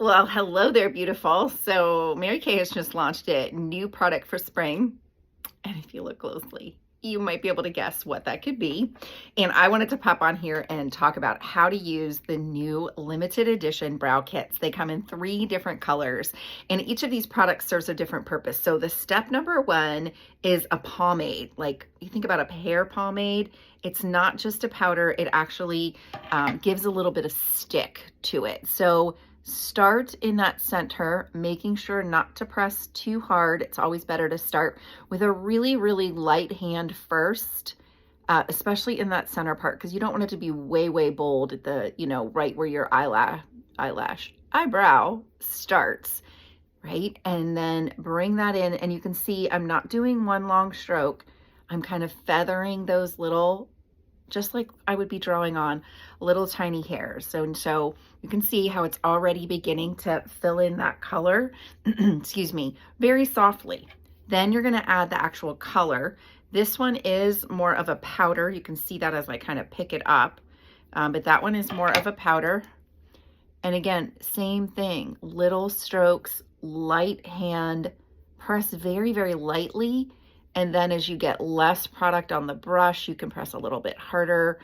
Well, hello there, beautiful. So Mary Kay has just launched a new product for spring. And if you look closely, you might be able to guess what that could be. And I wanted to pop on here and talk about how to use the new limited edition brow kits. They come in 3 different colors, and each of these products serves a different purpose. So the step number 1 is a pomade. Like you think about a hair pomade, it's not just a powder, it actually gives a little bit of stick to it. So start in that center, making sure not to press too hard. It's always better to start with a really, really light hand first, especially in that center part, because you don't want it to be way, way bold at the, right where your eyebrow starts, right? And then bring that in, and you can see I'm not doing one long stroke. I'm kind of feathering those little, just like I would be drawing on little tiny hairs. So you can see how it's already beginning to fill in that color, excuse me, very softly. Then you're gonna add the actual color. This one is more of a powder. You can see that as I kind of pick it up, but that one is more of a powder. And again, same thing, little strokes, light hand, press very, very lightly. And then as you get less product on the brush, you can press a little bit harder.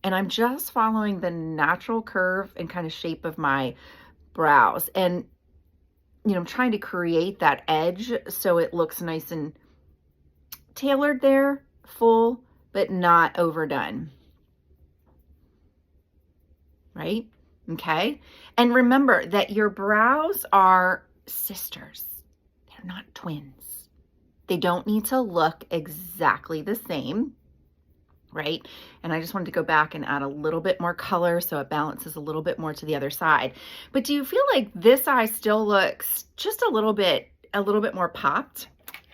And I'm just following the natural curve and kind of shape of my brows. And, I'm trying to create that edge so it looks nice and tailored there, full, but not overdone. Right? Okay. And remember that your brows are sisters. They're not twins. They don't need to look exactly the same, right? And I just wanted to go back and add a little bit more color so it balances a little bit more to the other side. But do you feel like this eye still looks just a little bit more popped?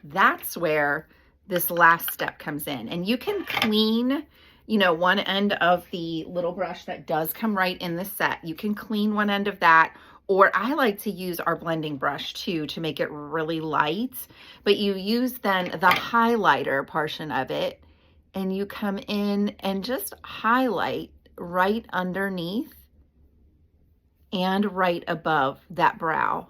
That's where this last step comes in. And you can clean, one end of the little brush that does come right in the set. You can clean one end of that. Or I like to use our blending brush too to make it really light, but you use then the highlighter portion of it and you come in and just highlight right underneath and right above that brow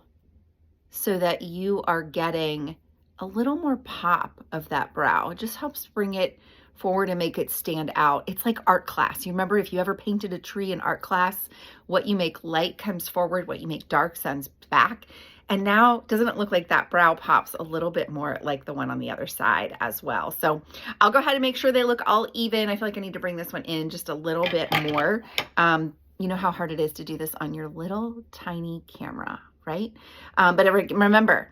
so that you are getting a little more pop of that brow. It just helps bring it forward and make it stand out. It's like art class. You remember if you ever painted a tree in art class, what you make light comes forward, what you make dark sends back. And now, doesn't it look like that brow pops a little bit more like the one on the other side as well? So I'll go ahead and make sure they look all even. I feel like I need to bring this one in just a little bit more. You know how hard it is to do this on your little tiny camera, right? But remember,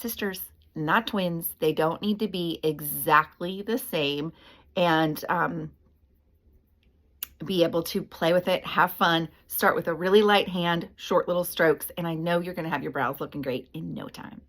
sisters, not twins. They don't need to be exactly the same. And be able to play with it, have fun, start with a really light hand, short little strokes, and I know you're going to have your brows looking great in no time.